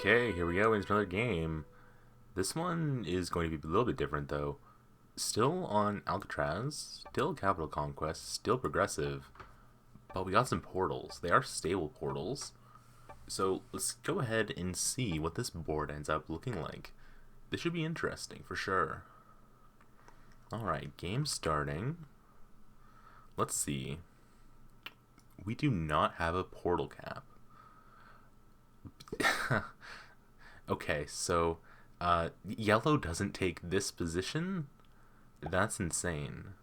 Okay, here we go. It's another game. This one is going to be a little bit different, though. Still on Alcatraz, still Capital Conquest, still progressive, but we got some portals. They are stable portals. So let's go ahead and see what this board ends up looking like. This should be interesting for sure. Alright, game starting. Let's see. We do not have a portal cap. Okay, so yellow doesn't take this position? That's insane.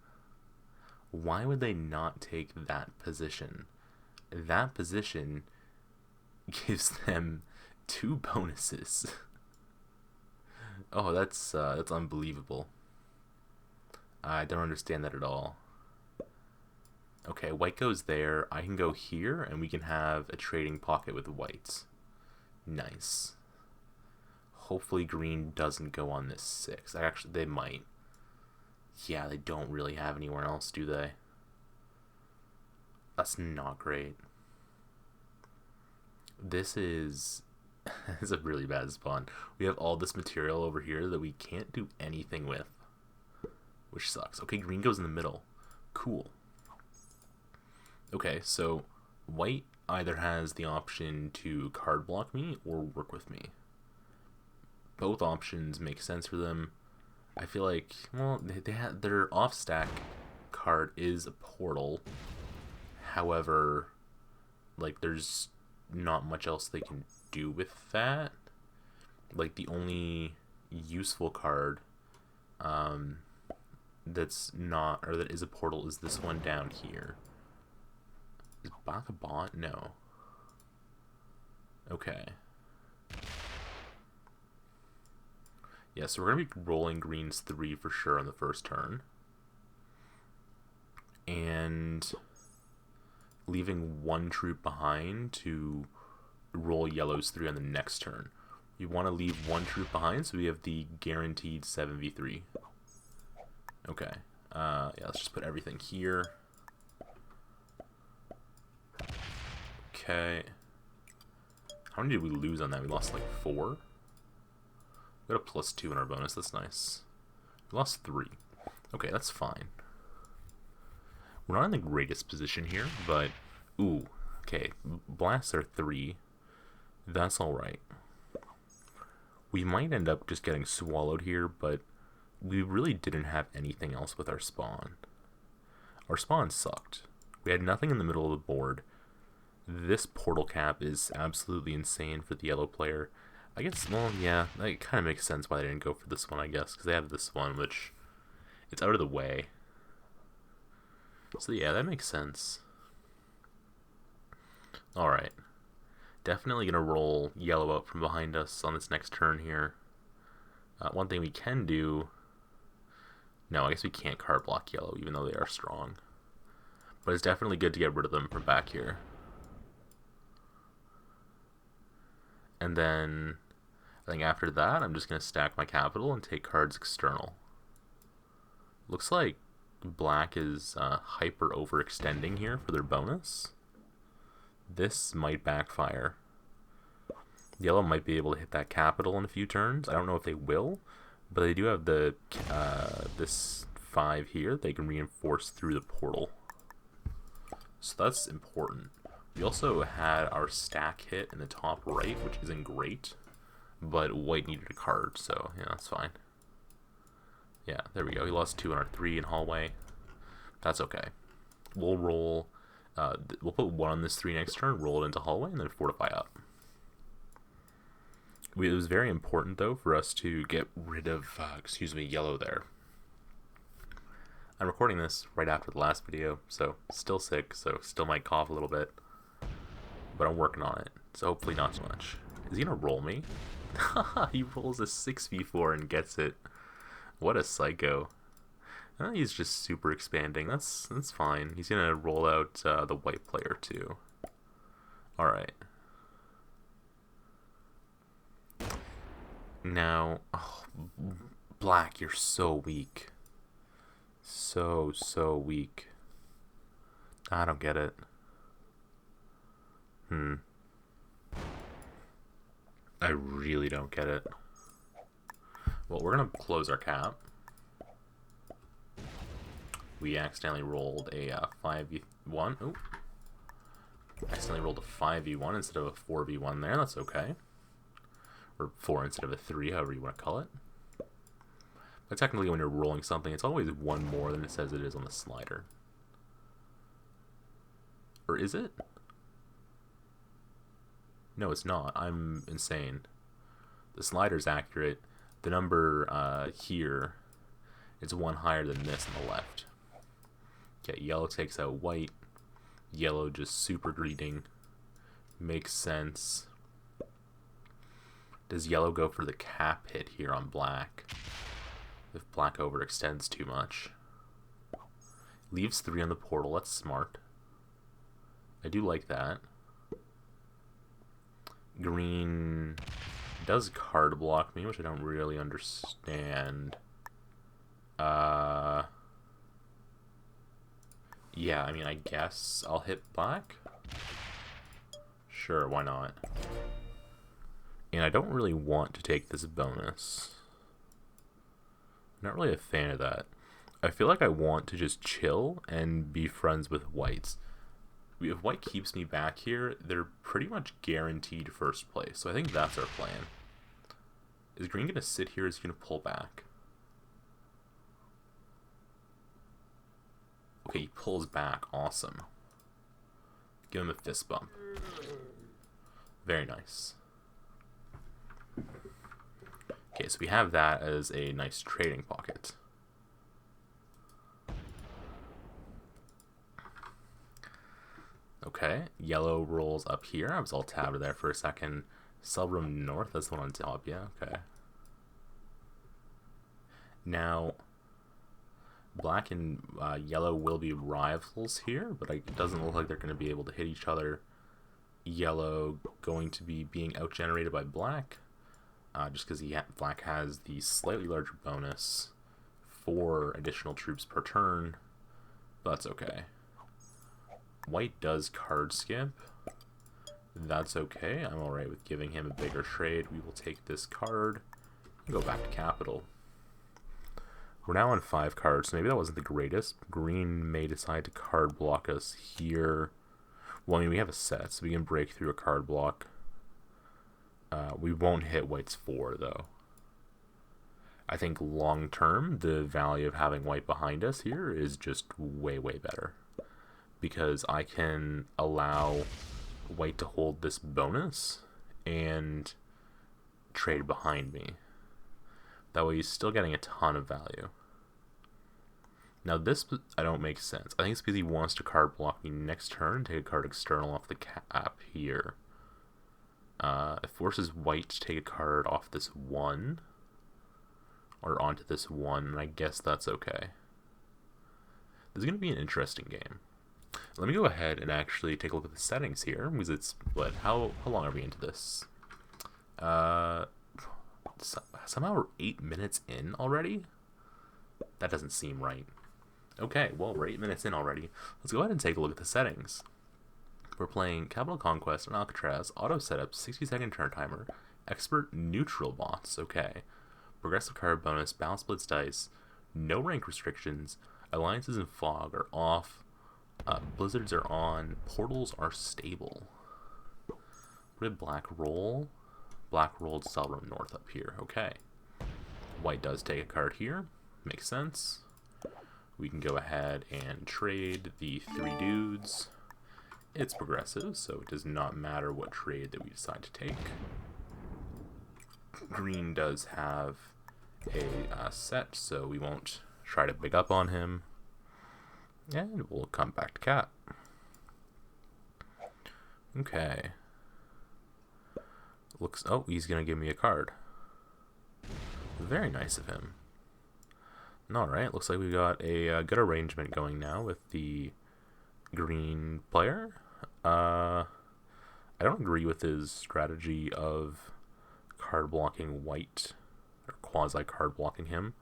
Why would they not take that position? That position gives them 2 bonuses. Oh, that's unbelievable. I don't understand that at all. Okay, white goes there. I can go here, and we can have a trading pocket with white. Nice. Hopefully green doesn't go on this 6. Actually, they might. Yeah, they don't really have anywhere else, do they? That's not great. This is a really bad spawn. We have all this material over here that we can't do anything with, which sucks. Okay, green goes in the middle. Cool. Okay, so white either has the option to card block me or work with me. Both options make sense for them. I feel like, well, they had their off stack card is a portal. However, like there's not much else they can do with that. Like the only useful card that's not, or that is a portal, is this one down here. Is Bach a bot? No. Okay. Yeah, so we're going to be rolling greens 3 for sure on the first turn. And leaving 1 troop behind to roll yellows 3 on the next turn. You want to leave 1 troop behind so we have the guaranteed 7v3. Okay. Yeah, let's just put everything here. Okay. How many did we lose on that? We lost like 4? We got a +2 in our bonus. That's nice. We lost 3. Okay, that's fine. We're not in the greatest position here, but... Ooh. Okay, blasts are 3. That's alright. We might end up just getting swallowed here, but we really didn't have anything else with our spawn. Our spawn sucked. We had nothing in the middle of the board. This portal cap is absolutely insane for the yellow player. I guess, well, yeah, that kind of makes sense why they didn't go for this one, I guess, because they have this one, which, it's out of the way. So yeah, that makes sense. Alright. Definitely going to roll yellow out from behind us on this next turn here. One thing we can do... No, I guess we can't card block yellow, even though they are strong. But it's definitely good to get rid of them from back here. And then, I think after that, I'm just going to stack my capital and take cards external. Looks like black is hyper overextending here for their bonus. This might backfire. Yellow might be able to hit that capital in a few turns. I don't know if they will, but they do have the this 5 here. They can reinforce through the portal. So that's important. We also had our stack hit in the top right, which isn't great, but white needed a card, so yeah, that's fine. Yeah, there we go. He lost 2 on our 3 in hallway. That's okay. We'll roll. We'll put 1 on this 3 next turn, roll it into hallway, and then fortify up. It was very important, though, for us to get rid of, yellow there. I'm recording this right after the last video, so still sick, so still might cough a little bit. But I'm working on it, so hopefully not too much. Is he gonna roll me? He rolls a 6v4 and gets it. What a psycho. He's just super expanding. That's fine. He's gonna roll out the white player too. Alright. Now, oh, black, you're so weak. So weak. I don't get it. I really don't get it. Well, we're going to close our cap. We accidentally rolled a 5v1. Oh. Accidentally rolled a 5v1 instead of a 4v1 there. That's okay. Or 4 instead of a 3, however you want to call it. But technically when you're rolling something, it's always one more than it says it is on the slider. Or is it? No, it's not. I'm insane. The slider's accurate. The number here is one higher than this on the left. Okay, yellow takes out white. Yellow just super greeting. Makes sense. Does yellow go for the cap hit here on black? If black overextends too much. Leaves 3 on the portal, that's smart. I do like that. Green does card block me, which I don't really understand. Yeah, I mean, I guess I'll hit black. Sure, why not? And I don't really want to take this bonus. I'm not really a fan of that. I feel like I want to just chill and be friends with whites. If white keeps me back here, they're pretty much guaranteed first place. So I think that's our plan. Is green going to sit here or is he going to pull back? Okay, he pulls back. Awesome. Give him a fist bump. Very nice. Okay, so we have that as a nice trading pocket. Okay, yellow rolls up here. I was all tabbed there for a second. Cell room north, that's the one on top, yeah, okay. Now, black and yellow will be rivals here, but it doesn't look like they're going to be able to hit each other. Yellow going to be being outgenerated by black, just because black has the slightly larger bonus for additional troops per turn, but that's okay. White does card skip. That's okay. I'm alright with giving him a bigger trade. We will take this card and go back to capital. We're now on 5 cards, so maybe that wasn't the greatest. Green may decide to card block us here. Well, I mean, we have a set, so we can break through a card block. We won't hit white's 4, though. I think long term, the value of having white behind us here is just way, way better. Because I can allow white to hold this bonus and trade behind me. That way he's still getting a ton of value. Now this, I don't make sense. I think it's because he wants to card block me next turn, take a card external off the cap here. It forces white to take a card off this 1. Or onto this 1, and I guess that's okay. This is going to be an interesting game. Let me go ahead and actually take a look at the settings here, because it's, what, how long are we into this? Somehow we're 8 minutes in already? That doesn't seem right. Okay, well, we're 8 minutes in already. Let's go ahead and take a look at the settings. We're playing Capital Conquest on Alcatraz, auto setup, 60-second turn timer, expert neutral bots, okay. Progressive card bonus, balance blitz dice, no rank restrictions, alliances and fog are off, blizzards are on, portals are stable. What did black roll? Black rolled cell room north up here, okay. White does take a card here, makes sense. We can go ahead and trade the 3 dudes. It's progressive, so it does not matter what trade that we decide to take. Green does have a set, so we won't try to big up on him. And we'll come back to cap. Okay. Looks, oh, he's gonna give me a card. Very nice of him. Alright, looks like we got a good arrangement going now with the green player. I don't agree with his strategy of card blocking white, or quasi card blocking him.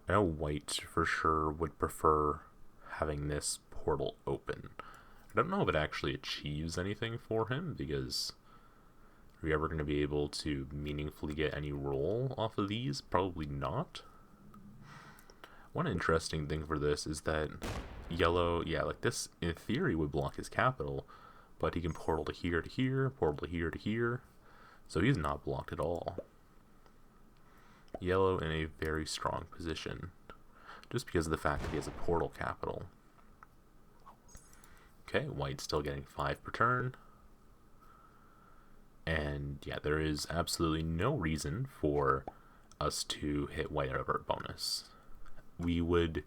I know white for sure would prefer having this portal open. I don't know if it actually achieves anything for him, because Are we ever going to be able to meaningfully get any roll off of these? Probably not. One interesting thing for this is that yellow, yeah, like this in theory would block his capital, but he can portal to here, portal to here, so he's not blocked at all. Yellow in a very strong position, just because of the fact that he has a portal capital. Okay, white's still getting 5 per turn. And yeah, there is absolutely no reason for us to hit white out of our bonus. We would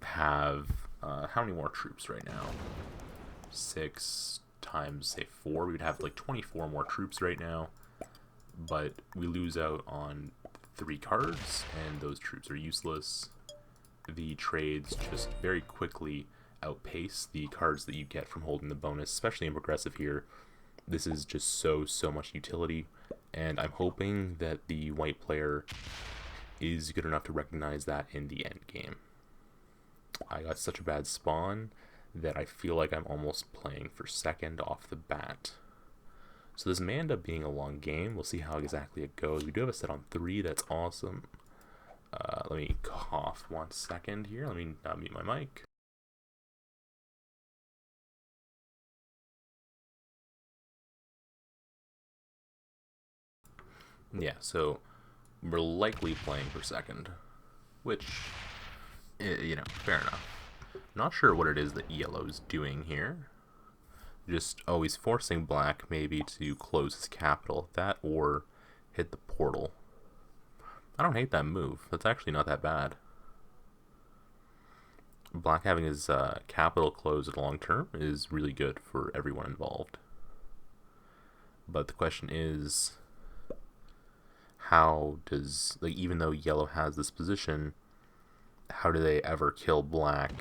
have, how many more troops right now? 6 times, say 4. We would have like 24 more troops right now. But we lose out on 3 cards, and those troops are useless. The trades just very quickly outpace the cards that you get from holding the bonus, especially in progressive here. This is just so much utility, and I'm hoping that the white player is good enough to recognize that in the end game. I got such a bad spawn that I feel like I'm almost playing for second off the bat. So this may end up being a long game. We'll see how exactly it goes. We do have a set on 3. That's awesome. Let me cough 1 second here. Let me mute my mic. Yeah, so we're likely playing for second, which, you know, fair enough. Not sure what it is that yellow's doing here. Just always forcing black maybe to close his capital, that or hit the portal. I don't hate that move. That's actually not that bad. Black having his capital closed long term is really good for everyone involved. But the question is, how does, like, even though yellow has this position, how do they ever kill black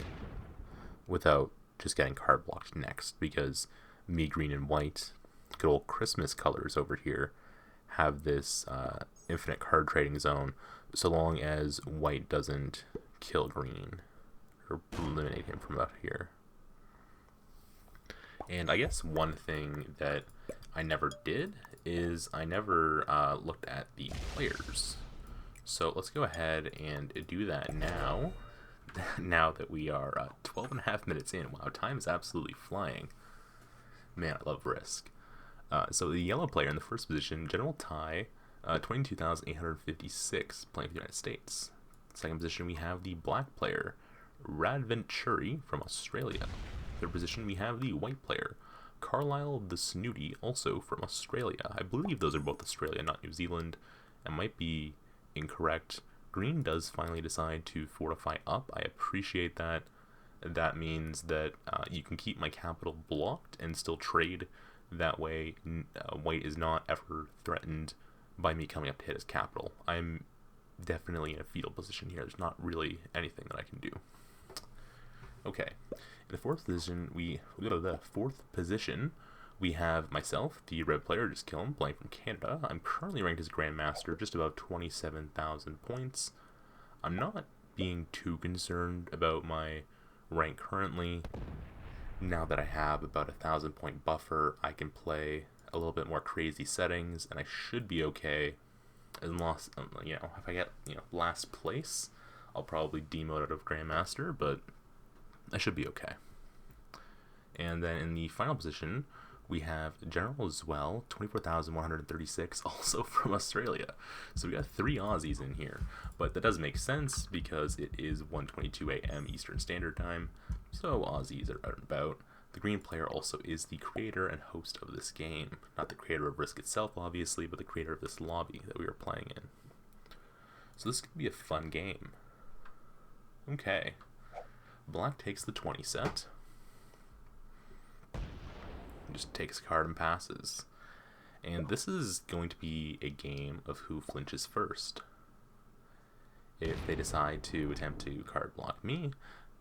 without just getting card blocked next? Because me, green, and white, good old Christmas colors over here, have this infinite card trading zone so long as white doesn't kill green or eliminate him from out here. And I guess one thing that I never did is I never looked at the players. So let's go ahead and do that now. Now that we are 12 and a half minutes in. Wow, time is absolutely flying. Man, I love Risk. So the yellow player in the first position, General Tai, 22,856, playing for the United States. Second position, we have the black player, Radventuri from Australia. Third position, we have the white player, Carlisle the Snooty, also from Australia. I believe those are both Australia, not New Zealand. I might be incorrect. Green does finally decide to fortify up. I appreciate that. That means that you can keep my capital blocked and still trade. That way, white is not ever threatened by me coming up to hit his capital. I'm definitely in a fetal position here. There's not really anything that I can do. Okay, in the fourth position, we have myself, the red player, just kill him, playing from Canada. I'm currently ranked as Grandmaster, just about 27,000 points. I'm not being too concerned about my rank currently. Now that I have about 1,000 point buffer, I can play a little bit more crazy settings, and I should be okay. Unless, you know, if I get, you know, last place, I'll probably demote out of Grandmaster, but I should be okay. And then in the final position, we have General as well, 24,136, also from Australia. So we got 3 Aussies in here, but that does make sense because it is 1:22 a.m. Eastern Standard Time, so Aussies are out and about. The green player also is the creator and host of this game. Not the creator of Risk itself, obviously, but the creator of this lobby that we are playing in. So this could be a fun game. Okay. Black takes the 20 set. Just takes a card and passes. And this is going to be a game of who flinches first. If they decide to attempt to card block me,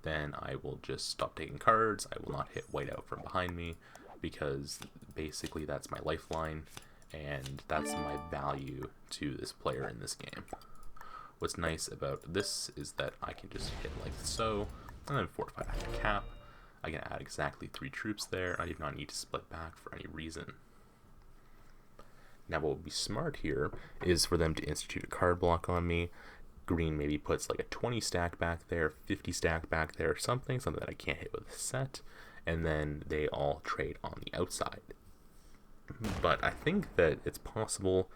then I will just stop taking cards. I will not hit white out from behind me, because basically that's my lifeline, and that's my value to this player in this game. What's nice about this is that I can just hit like so, and then fortify back to cap. I can add exactly 3 troops there. I do not need to split back for any reason. Now what would be smart here is for them to institute a card block on me. Green maybe puts like a 20 stack back there, 50 stack back there, something that I can't hit with a set, and then they all trade on the outside. But I think that it's possible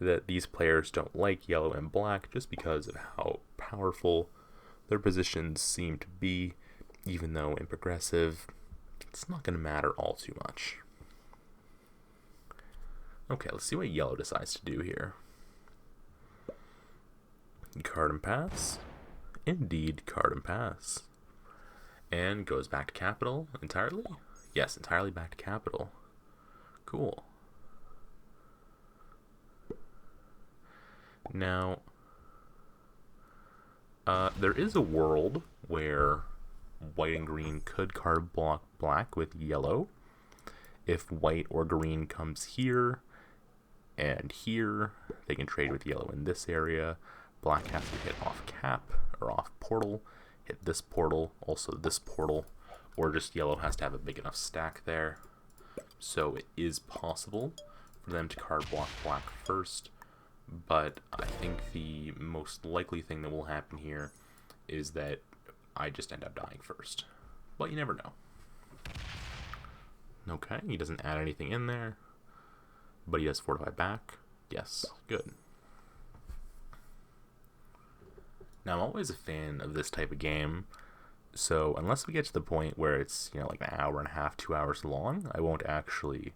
that these players don't like yellow and black just because of how powerful their positions seem to be, even though in progressive, it's not going to matter all too much. Okay, let's see what yellow decides to do here. Card and pass. Indeed, card and pass. And goes back to capital entirely? Yes, entirely back to capital. Cool. Now, there is a world where white and green could card block black with yellow. If white or green comes here and here, they can trade with yellow in this area. Black has to hit off cap or off portal, hit this portal, also this portal, or just yellow has to have a big enough stack there. So it is possible for them to card block black first, but I think the most likely thing that will happen here is that I just end up dying first. But you never know. Okay, he doesn't add anything in there, but he does fortify back. Yes, good. Now, I'm always a fan of this type of game, so unless we get to the point where it's, like an hour and a half, 2 hours long, I won't actually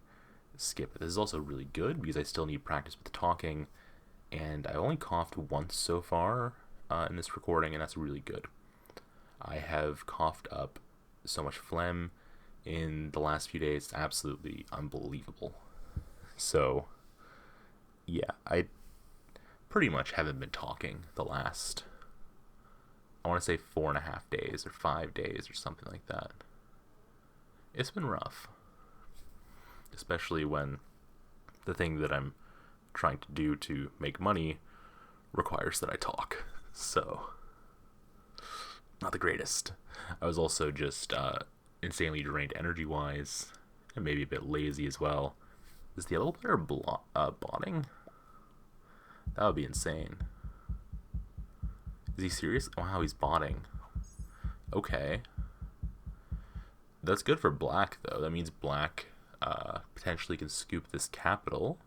skip it. This is also really good because I still need practice with the talking, and I only coughed once so far in this recording, and that's really good. I have coughed up so much phlegm in the last few days, it's absolutely unbelievable. So, yeah, I pretty much haven't been talking the last, I want to say 4.5 days or 5 days or something like that. It's been rough, especially when the thing that I'm trying to do to make money requires that I talk. So, not the greatest. I was also just insanely drained energy-wise, and maybe a bit lazy as well. Is the yellow player botting? That would be insane. Is he serious? Wow, he's botting. Okay. That's good for black, though. That means black potentially can scoop this capital,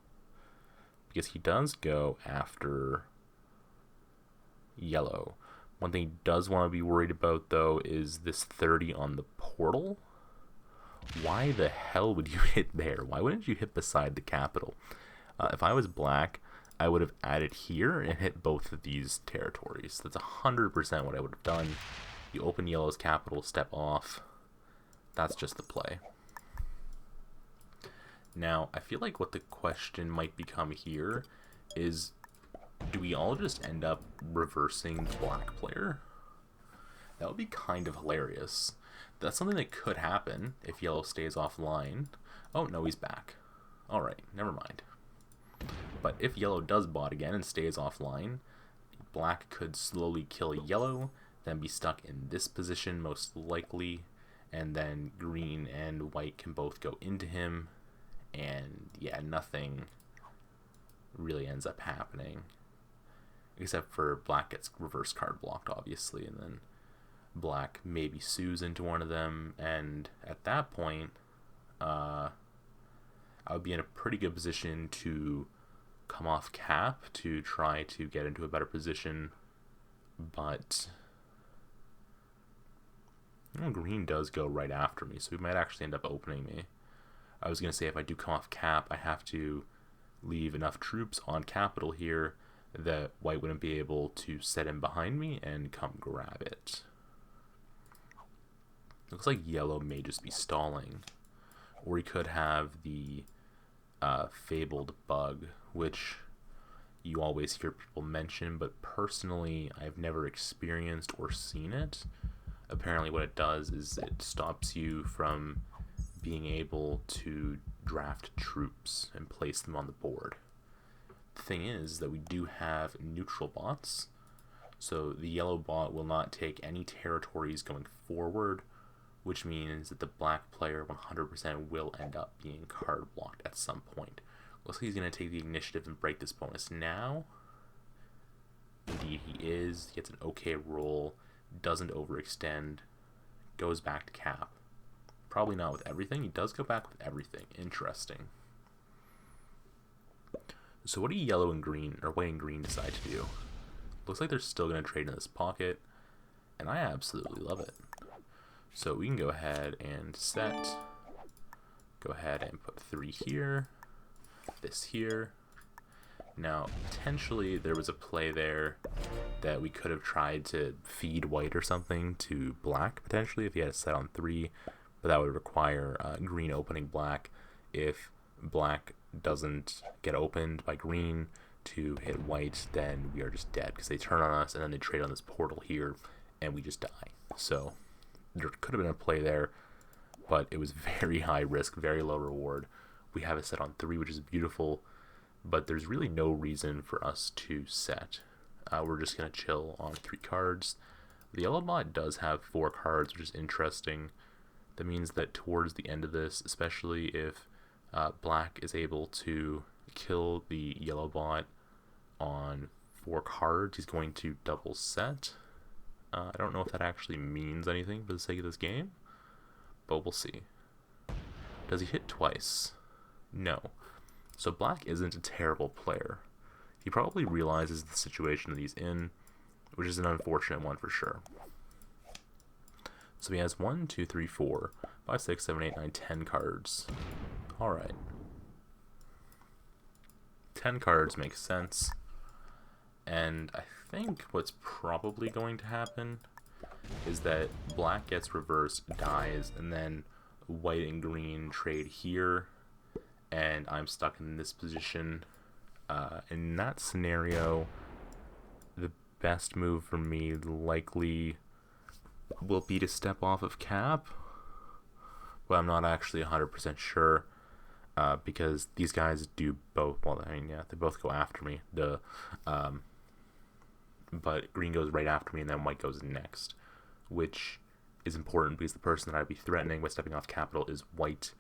because he does go after yellow. One thing he does want to be worried about, though, is this 30 on the portal. Why the hell would you hit there? Why wouldn't you hit beside the capital? If I was black, I would have added here and hit both of these territories. That's 100% what I would have done. You open yellow's capital, step off. That's just the play. Now, I feel like what the question might become here is, do we all just end up reversing the black player? That would be kind of hilarious. That's something that could happen if yellow stays offline. Oh, no, he's back. Alright, never mind. But if yellow does bot again and stays offline, black could slowly kill yellow, then be stuck in this position most likely, and then green and white can both go into him, and yeah, nothing really ends up happening. Except for black gets reverse card blocked, obviously, and then black maybe sues into one of them, and at that point, I would be in a pretty good position to come off cap to try to get into a better position, but green does go right after me, so he might actually end up opening me. I was going to say if I do come off cap, I have to leave enough troops on capital here that white wouldn't be able to set in behind me and come grab it. Looks like yellow may just be stalling, or he could have the fabled bug, which you always hear people mention, but personally I've never experienced or seen it. Apparently what it does is it stops you from being able to draft troops and place them on the board. The thing is that we do have neutral bots, so the yellow bot will not take any territories going forward, which means that the black player 100% will end up being card blocked at some point. Looks like he's going to take the initiative and break this bonus now. Indeed he is. He gets an okay roll, doesn't overextend, goes back to cap. Probably not with everything. He does go back with everything. Interesting. So what do yellow and green, or white and green, decide to do? Looks like they're still going to trade in this pocket, and I absolutely love it. So we can go ahead and set. Go ahead and put 3 here. This here. Now, potentially there was a play there that we could have tried to feed white or something to black, potentially, if he had a set on 3, but that would require green opening black. If black doesn't get opened by green to hit white, then we are just dead, because they turn on us and then they trade on this portal here, and we just die. So there could have been a play there, but it was very high risk, very low reward. We have a set on 3, which is beautiful, but there's really no reason for us to set. We're just going to chill on 3 cards. The yellow bot does have 4 cards, which is interesting. That means that towards the end of this, especially if black is able to kill the yellow bot on 4 cards, he's going to double set. I don't know if that actually means anything for the sake of this game, but we'll see. Does he hit twice? No. So black isn't a terrible player. He probably realizes the situation that he's in, which is an unfortunate one for sure. So he has 1, 2, 3, 4, 5, 6, 7, 8, 9, 10 cards. Alright. 10 cards makes sense. And I think what's probably going to happen is that black gets reversed, dies, and then white and green trade here, and I'm stuck in this position. In that scenario, the best move for me likely will be to step off of cap, but I'm not actually 100% sure, because these guys do both. Well, I mean, yeah, they both go after me. But green goes right after me, and then white goes next, which is important because the person that I'd be threatening by stepping off capital is white,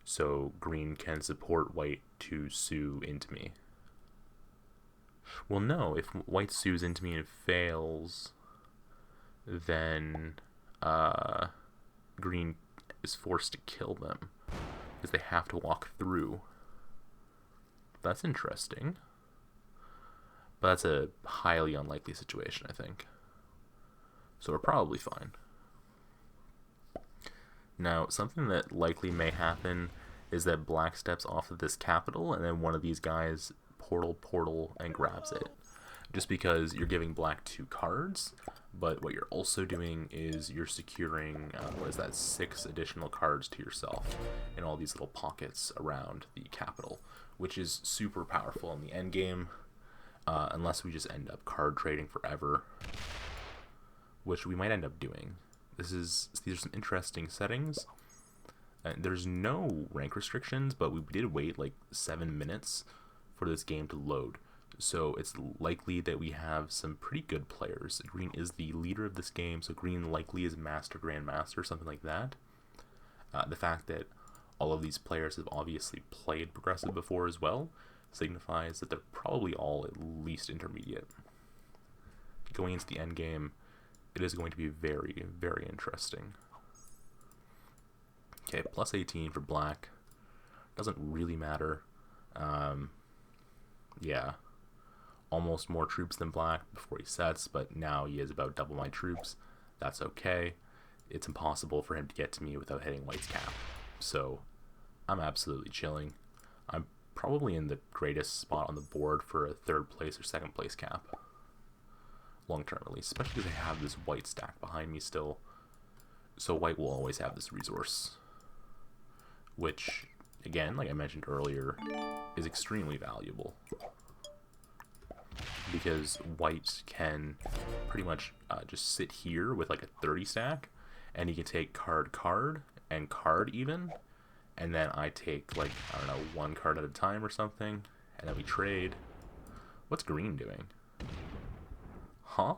so green can support white to sue into me. Well, no, if white sues into me and fails, then green is forced to kill them because they have to walk through. That's interesting. But that's a highly unlikely situation, I think. So we're probably fine. Now, something that likely may happen is that black steps off of this capital, and then one of these guys portal, and grabs it. Just because you're giving black 2 cards, but what you're also doing is you're securing, 6 additional cards to yourself in all these little pockets around the capital, which is super powerful in the end game. Unless we just end up card trading forever, which we might end up doing. These are some interesting settings. There's no rank restrictions, but we did wait like 7 minutes for this game to load. So it's likely that we have some pretty good players. Green is the leader of this game, so green likely is Master, Grandmaster, something like that. The fact that all of these players have obviously played Progressive before as well signifies that they're probably all at least intermediate. Going into the end game, it is going to be very, very interesting. Okay, plus 18 for black. Doesn't really matter. Yeah, almost more troops than black before he sets, but now he has about double my troops. That's okay. It's impossible for him to get to me without hitting white's cap. So I'm absolutely chilling. I'm probably in the greatest spot on the board for a 3rd place or 2nd place cap. Long term at least, especially because I have this white stack behind me still. So white will always have this resource, which, again, like I mentioned earlier, is extremely valuable. Because white can pretty much just sit here with like a 30 stack, and he can take card, and card even, and then I take, like, I don't know, 1 card at a time or something, and then we trade. What's green doing? Huh?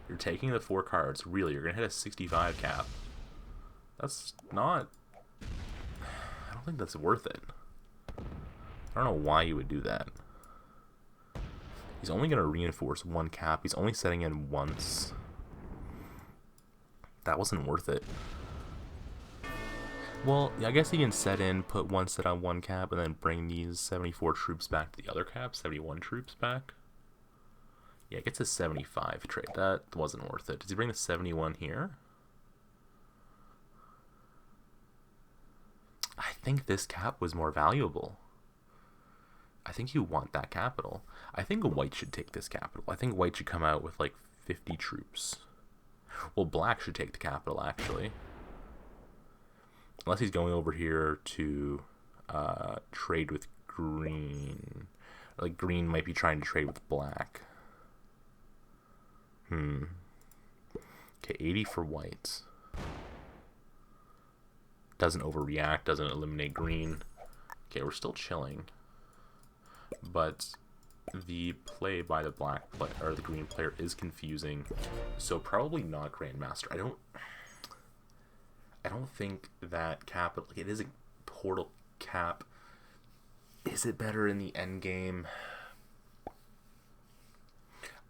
You're taking the 4 cards. Really, you're going to hit a 65 cap. That's not... I don't think that's worth it. I don't know why you would do that. He's only going to reinforce one cap. He's only setting in once. That wasn't worth it. Well, I guess he can set in, put one set on one cap, and then bring these 74 troops back to the other cap, 71 troops back. Yeah, it gets a 75 trade. That wasn't worth it. Does he bring the 71 here? I think this cap was more valuable. I think you want that capital. I think white should take this capital. I think white should come out with like 50 troops. Well, black should take the capital, actually. Unless he's going over here to trade with green. Like, green might be trying to trade with black. Okay, 80 for white. Doesn't overreact, doesn't eliminate green. Okay, we're still chilling. But the play by the black player, or the green player, is confusing. So probably not Grandmaster. I don't think that capital, it is a portal cap. Is it better in the end game?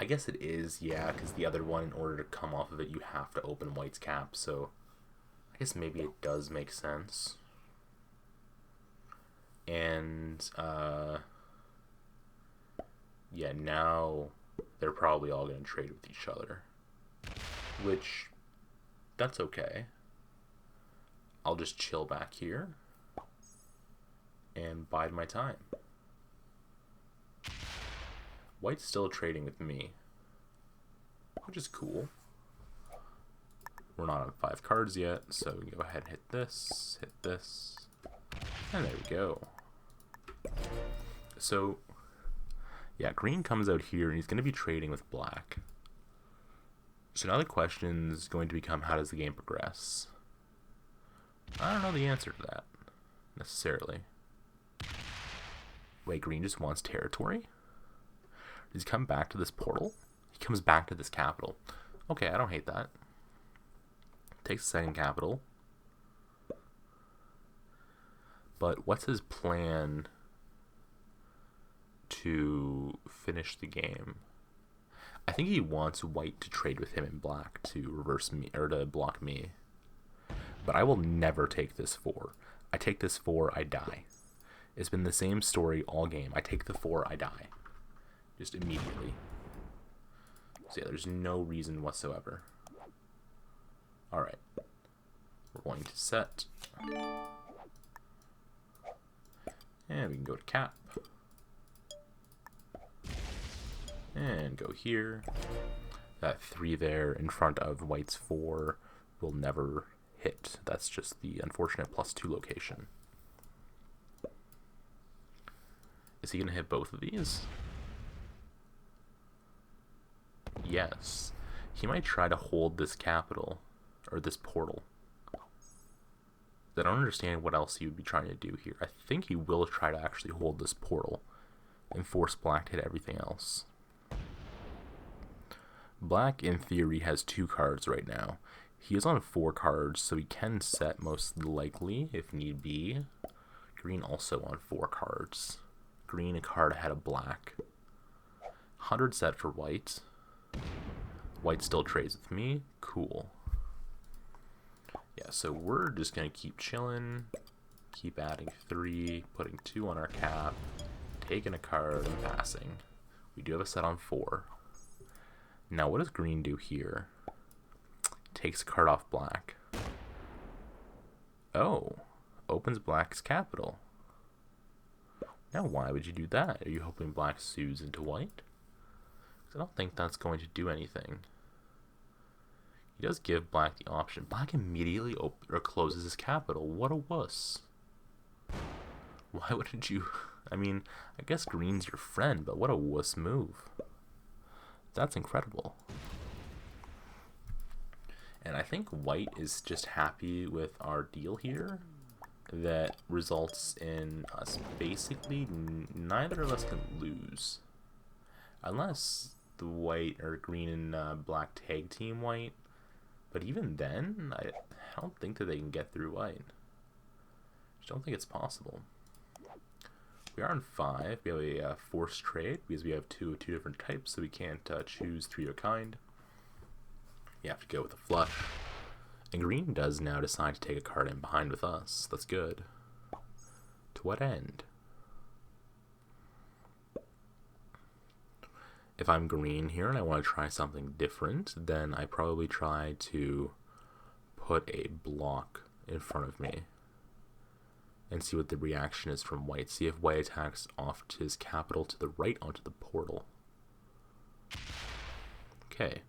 I guess it is, yeah, because the other one, in order to come off of it, you have to open white's cap, so I guess maybe it does make sense. And, yeah, now they're probably all going to trade with each other, which, that's okay. I'll just chill back here and bide my time. White's still trading with me, which is cool. We're not on 5 cards yet, so we can go ahead and hit this, and there we go. So, yeah, green comes out here, and he's going to be trading with black. So now the question is going to become, how does the game progress? I don't know the answer to that, necessarily. Wait, green just wants territory? Does he come back to this portal? He comes back to this capital. Okay, I don't hate that. Takes the second capital. But what's his plan to finish the game? I think he wants white to trade with him in black to reverse me, or to block me. But I will never take this 4. I take this 4, I die. It's been the same story all game. I take the 4, I die. Just immediately. So yeah, there's no reason whatsoever. Alright. We're going to set. And we can go to cap. And go here. That 3 there in front of white's 4 will never hit. That's just the unfortunate +2 location. Is he going to hit both of these? Yes. He might try to hold this capital, or this portal. I don't understand what else he would be trying to do here. I think he will try to actually hold this portal and force black to hit everything else. Black, in theory, has 2 cards right now. He is on 4 cards, so he can set most likely, if need be. Green also on 4 cards. Green a card ahead of black. 100 set for white. White still trades with me. Cool. Yeah, so we're just going to keep chilling. Keep adding 3. Putting 2 on our cap. Taking a card and passing. We do have a set on 4. Now what does green do here? Takes a card off black. Oh. Opens black's capital. Now why would you do that? Are you hoping black soothes into white? I don't think that's going to do anything. He does give black the option. Black immediately closes his capital. What a wuss. Why wouldn't you? I mean, I guess green's your friend, but what a wuss move. That's incredible. And I think white is just happy with our deal here. That results in us basically, neither of us can lose. Unless the white or green and black tag team white. But even then, I don't think that they can get through white. I just don't think it's possible. We are on 5. We have a forced trade because we have two different types, so we can't choose 3 of a kind. You have to go with a flush. And green does now decide to take a card in behind with us. That's good. To what end? If I'm green here and I want to try something different, then I probably try to put a block in front of me and see what the reaction is from white. See if white attacks off to his capital to the right onto the portal. Okay.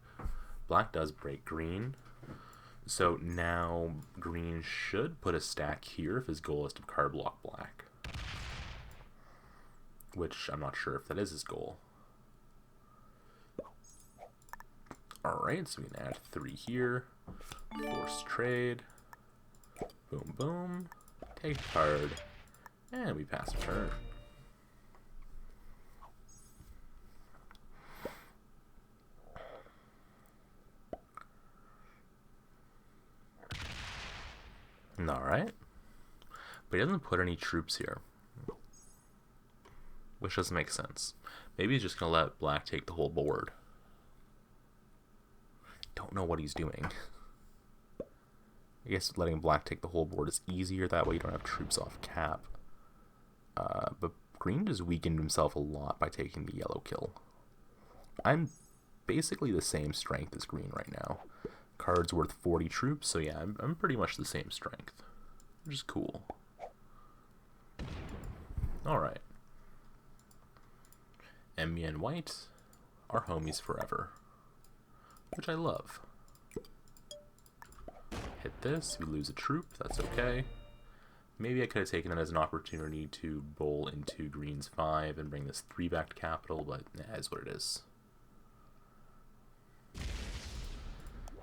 Black does break green. So now green should put a stack here if his goal is to card block black. Which I'm not sure if that is his goal. Alright, so we can add 3 here. Force trade. Boom, boom. Take a card. And we pass a turn. Alright. But he doesn't put any troops here. Which doesn't make sense. Maybe he's just going to let black take the whole board. Don't know what he's doing. I guess letting black take the whole board is easier. That way you don't have troops off cap. But green just weakened himself a lot by taking the yellow kill. I'm basically the same strength as green right now. Card's worth 40 troops, so yeah, I'm pretty much the same strength. Which is cool. Alright. Emmy and white are homies forever. Which I love. Hit this, we lose a troop, that's okay. Maybe I could have taken it as an opportunity to bowl into green's 5 and bring this 3 back to capital, but that is what it is.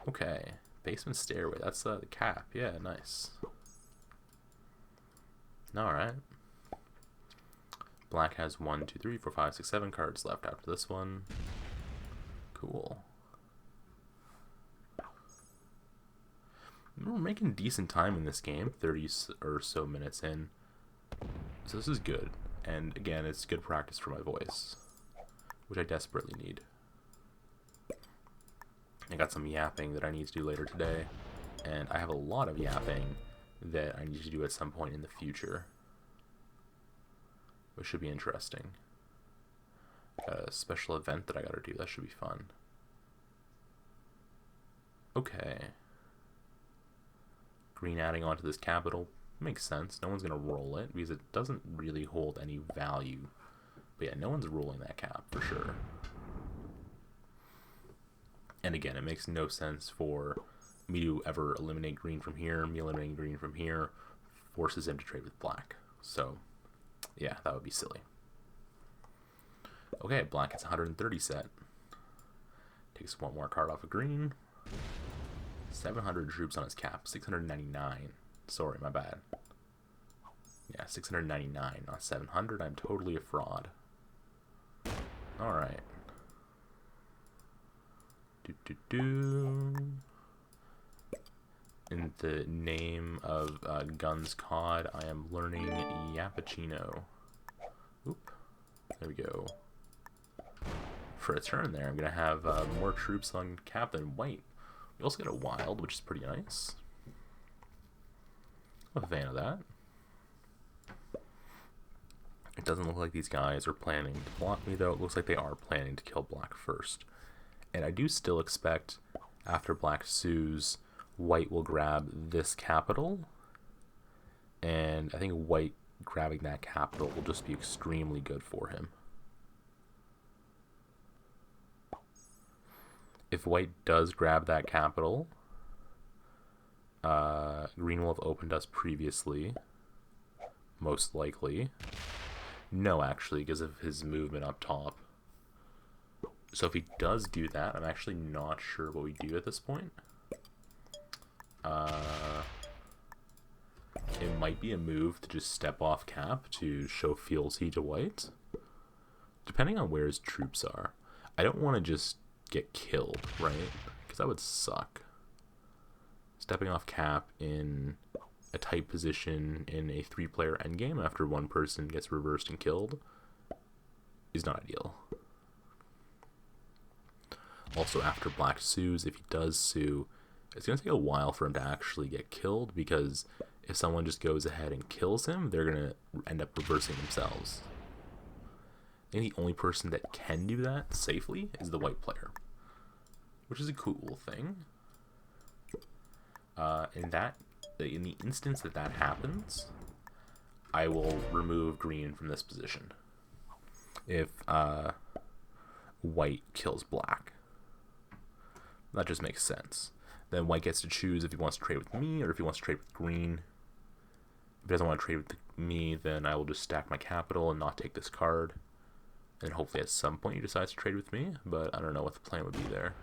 Okay, basement stairway, that's the cap, yeah, nice. Alright. Black has 1, 2, 3, 4, 5, 6, 7 cards left after this one. Cool. We're making decent time in this game, 30 or so minutes in. So this is good. And again, it's good practice for my voice, which I desperately need. I got some yapping that I need to do later today, and I have a lot of yapping that I need to do at some point in the future, which should be interesting. A special event that I gotta do, that should be fun. Okay. Green adding onto this capital makes sense. No one's gonna roll it because it doesn't really hold any value. But yeah, no one's rolling that cap for sure. And again, it makes no sense for me to ever eliminate green from here. Me eliminating green from here forces him to trade with black. So, yeah, that would be silly. Okay, black gets 130 set. Takes 1 more card off of green. 700 troops on his cap. 699. Sorry, my bad. Yeah, 699, not 700. I'm totally a fraud. Alright. In the name of Guns COD, I am learning Yappuccino. Oop. There we go. For a turn there, I'm going to have more troops on cap than white. We also get a wild, which is pretty nice. I'm a fan of that. It doesn't look like these guys are planning to block me, though. It looks like they are planning to kill black first. And I do still expect, after black sues, white will grab this capital. And I think white grabbing that capital will just be extremely good for him. If white does grab that capital, green will have opened us previously. Most likely. No, actually, because of his movement up top. So if he does do that, I'm actually not sure what we do at this point. It might be a move to just step off cap to show fealty to white. Depending on where his troops are. I don't want to just get killed, right? Because that would suck. Stepping off cap in a tight position in a 3-player endgame after one person gets reversed and killed is not ideal. Also, after black sues, if he does sue, it's going to take a while for him to actually get killed, because if someone just goes ahead and kills him, they're going to end up reversing themselves. I think the only person that can do that safely is the white player, which is a cool thing. In the instance that that happens, I will remove green from this position if white kills black. That just makes sense. Then white gets to choose if he wants to trade with me or if he wants to trade with green. If he doesn't want to trade with me, then I will just stack my capital and not take this card. And hopefully at some point he decides to trade with me, but I don't know what the plan would be there.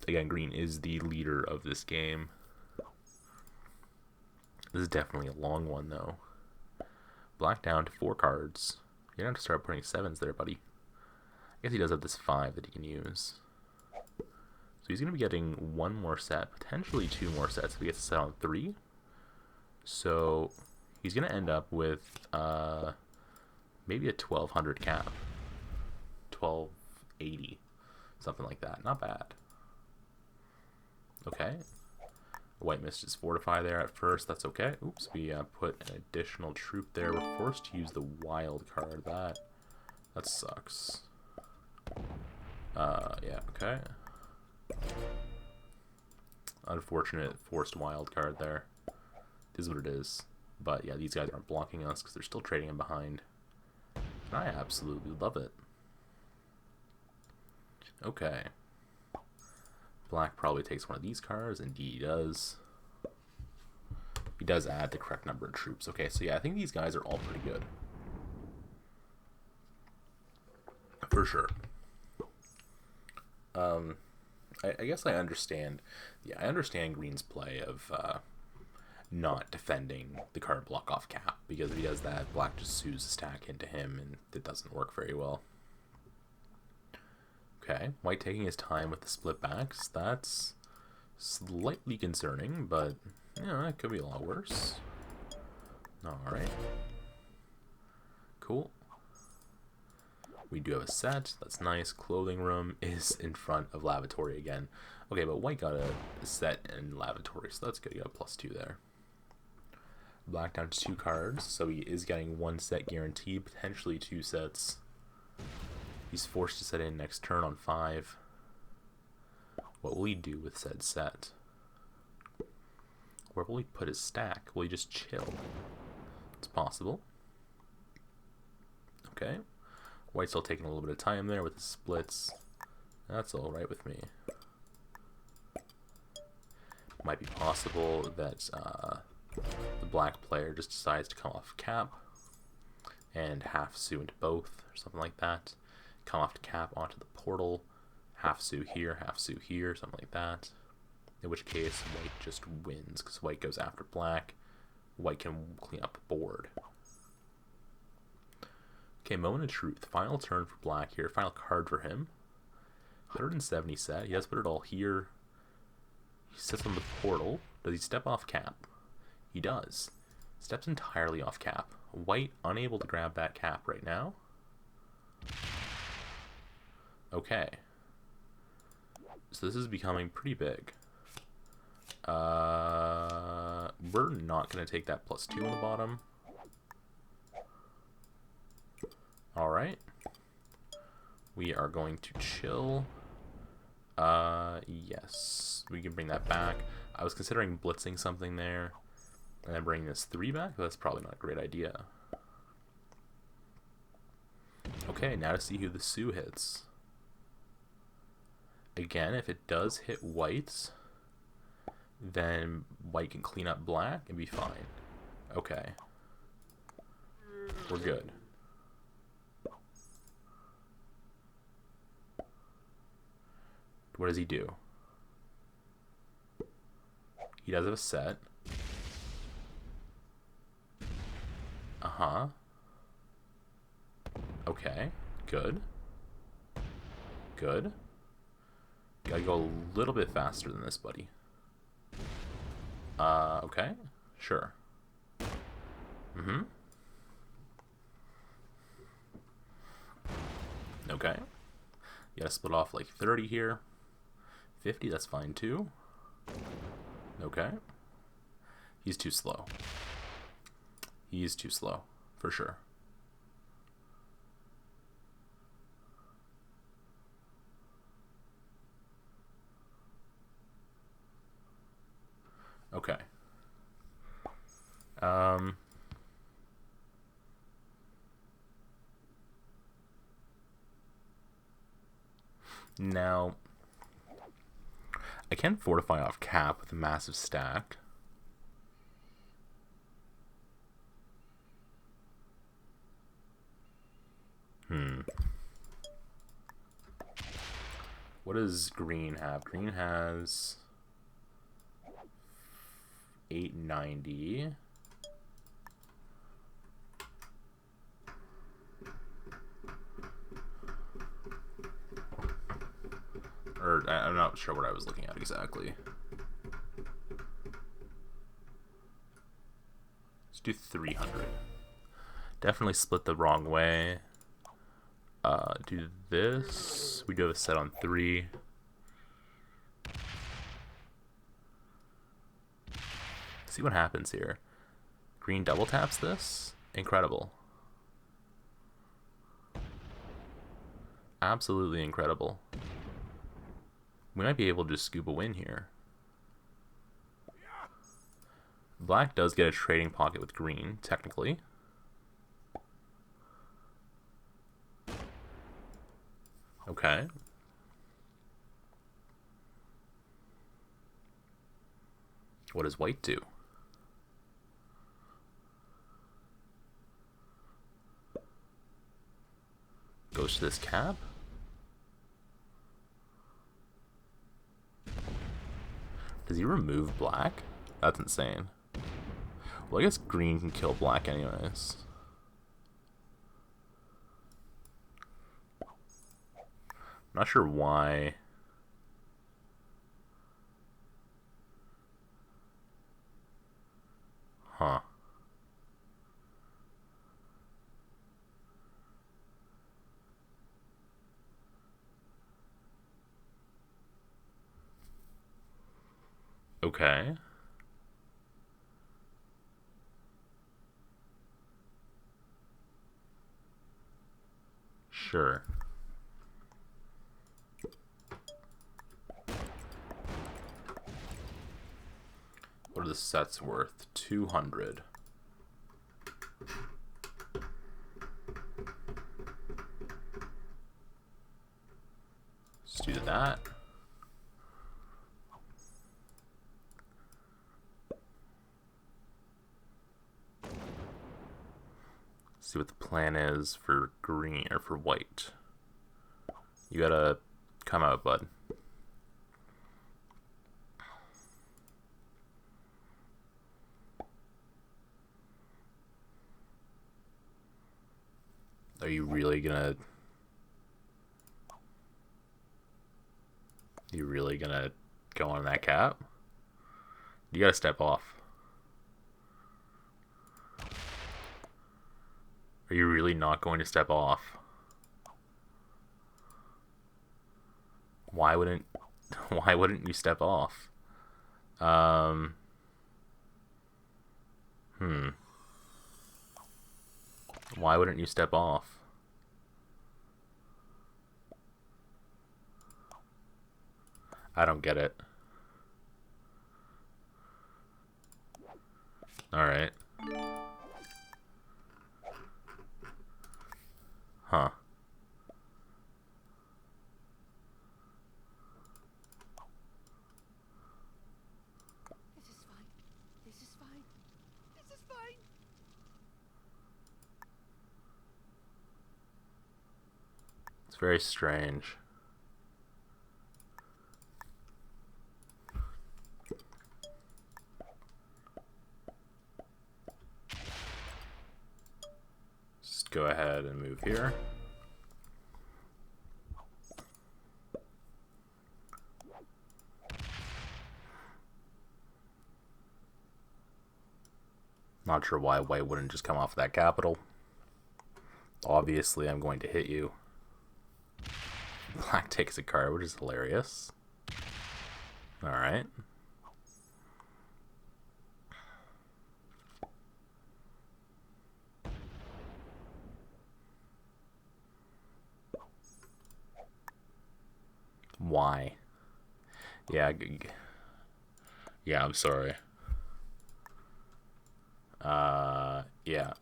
Again, green is the leader of this game. This is definitely a long one, though. Black down to 4 cards. You're going to have to start putting 7s there, buddy. I guess he does have this 5 that he can use. So he's going to be getting 1 more set, potentially 2 more sets if he gets a set on 3. So he's going to end up with maybe a 1200 cap. 1280. Something like that. Not bad. Okay. White missed his fortify there at first. That's okay. Oops, we put an additional troop there. We're forced to use the wild card. That sucks. Yeah, okay. Unfortunate forced wild card there. This is what it is. But yeah, these guys aren't blocking us because they're still trading him behind. And I absolutely love it. Okay. Black probably takes one of these cards. Indeed he does. He does add the correct number of troops. Okay, so yeah, I think these guys are all pretty good. For sure. I guess I understand. Yeah, I understand Green's play of not defending the card block off cap, because if he does that, black just sues a stack into him, and it doesn't work very well. Okay, white taking his time with the split backs. That's slightly concerning, but it could be a lot worse. Alright. Cool. We do have a set. That's nice. Clothing room is in front of lavatory again. Okay, but white got a set in lavatory, so that's good. He got a +2 there. Black down to 2 cards, so he is getting 1 set guaranteed, potentially 2 sets. He's forced to set in next turn on 5. What will he do with said set? Where will he put his stack? Will he just chill? It's possible. Okay. White's still taking a little bit of time there with the splits. That's alright with me. Might be possible that the black player just decides to come off cap and half sue into both, or something like that. Come off to cap onto the portal, half sue here, something like that. In which case, white just wins, because white goes after black. White can clean up the board. Okay, moment of truth. Final turn for black here. Final card for him. 170 set. He does put it all here. He sits on the portal. Does he step off cap? He does. Steps entirely off cap. White unable to grab that cap right now. Okay. So this is becoming pretty big. We're not going to take that +2 on the bottom. Alright. We are going to chill. Yes. We can bring that back. I was considering blitzing something there. And then bringing this 3 back, but that's probably not a great idea. Okay, now to see who the sue hits. Again, if it does hit white, then white can clean up black and be fine. Okay. We're good. What does he do? He does have a set. Uh-huh. Okay. Good. Good. Gotta go a little bit faster than this, buddy. Okay. Sure. Mm-hmm. Okay. You gotta split off like 30 here. 50, that's fine too. Okay. He's too slow. He's too slow, for sure. Okay. Now, I can fortify off cap with a massive stack. What does green have? Green has 890. Or, I'm not sure what I was looking at exactly. Let's do 300. Definitely split the wrong way. Do this. We do have a set on 3. See what happens here. Green double taps this. Incredible. Absolutely incredible. We might be able to just scoop a win here. Black does get a trading pocket with green, technically. Okay. What does white do? Goes to this cap. Does he remove black? That's insane. Well, I guess green can kill black anyways. I'm not sure why. Huh. Okay. Sure. What are the sets worth? 200. Let's do that. See what the plan is for green or for white. You gotta come out, bud. Are you really gonna... You really gonna go on that cap? You gotta step off. Are you really not going to step off? Why wouldn't you step off? Why wouldn't you step off? I don't get it. Alright. Huh. This is fine. This is fine. This is fine. It's very strange. Just go ahead and move here. Not sure why white wouldn't just come off that capital. Obviously, I'm going to hit you. Black takes a card, which is hilarious. Alright. Why? Yeah, yeah, I'm sorry. Yeah.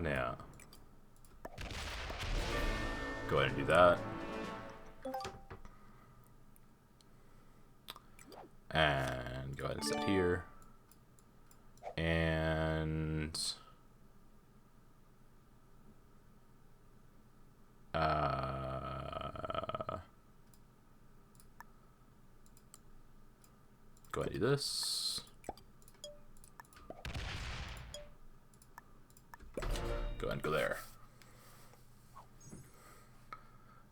Yeah. Go ahead and do that. And go ahead and set here. And go ahead and do this. Go ahead and go there.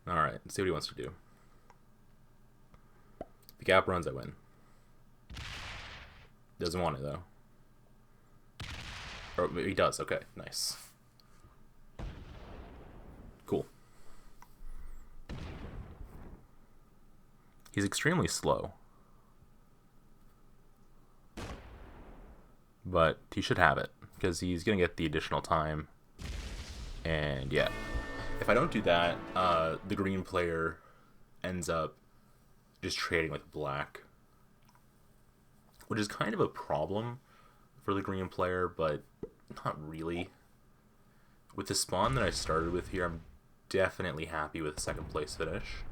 Alright, let's see what he wants to do. If the gap runs, I win. Doesn't want it, though. Or he does, okay, nice. Cool. He's extremely slow. But he should have it, because he's going to get the additional time. And yeah. If I don't do that, the green player ends up just trading with black. Which is kind of a problem for the green player, but not really. With the spawn that I started with here, I'm definitely happy with the second place finish.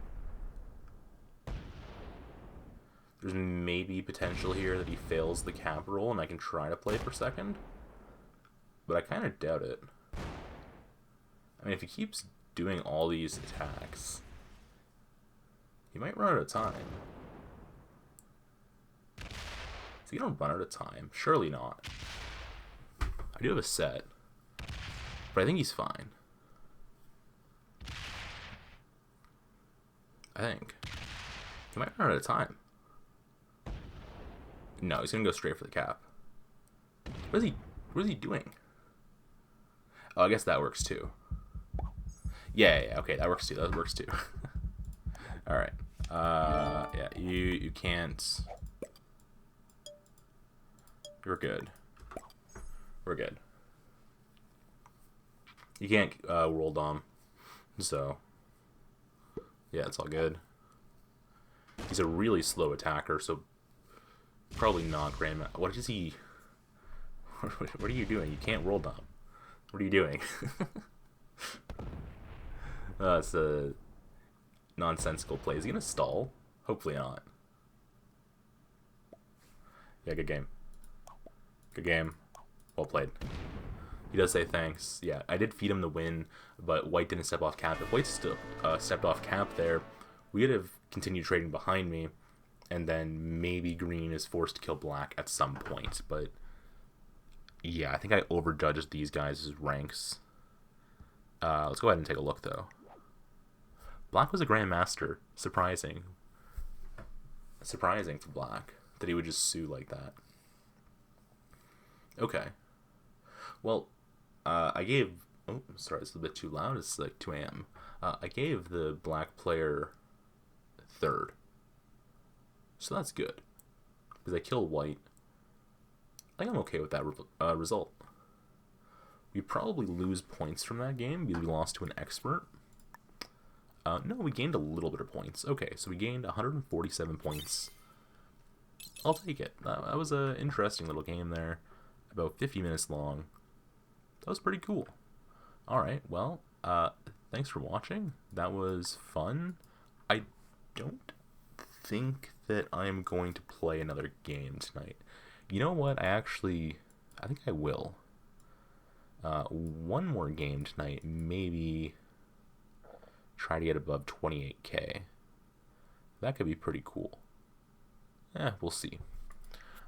There's maybe potential here that he fails the cap roll and I can try to play for second. But I kind of doubt it. I mean, if he keeps doing all these attacks, he might run out of time. Is he gonna run out of time? Surely not. I do have a set, but I think he's fine. I think. He might run out of time. No, he's gonna go straight for the cap. What is he doing? Oh, I guess that works too. Yeah, okay, that works too. That works too. Alright. Yeah, you can't. We're good. We're good. You can't world dom. So yeah, it's all good. He's a really slow attacker, so probably not grand. What is he? What are you doing? You can't world dom. What are you doing? It's a nonsensical play. Is he gonna stall? Hopefully not. Yeah, good game. Good game. Well played. He does say thanks. Yeah, I did feed him the win, but white didn't step off cap. If white still stepped off cap there, we would have continued trading behind me, and then maybe green is forced to kill black at some point. But yeah, I think I overjudged these guys' ranks. Let's go ahead and take a look, though. Black was a grandmaster. Surprising. Surprising for black that he would just sue like that. Okay. Well, I gave... Oh, sorry, it's a bit too loud. It's like 2 a.m. I gave the black player third. So that's good. Because I killed white. I think I'm okay with that result. We probably lose points from that game because we lost to an expert. No, we gained a little bit of points. Okay, so we gained 147 points. I'll take it. That was an interesting little game there. About 50 minutes long. That was pretty cool. Alright, well, thanks for watching. That was fun. I don't think that I'm going to play another game tonight. You know what? I think I will. One more game tonight, maybe Try to get above 28k. That could be pretty cool. We'll see.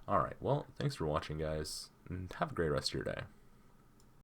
Alright, well, thanks for watching, guys, and have a great rest of your day.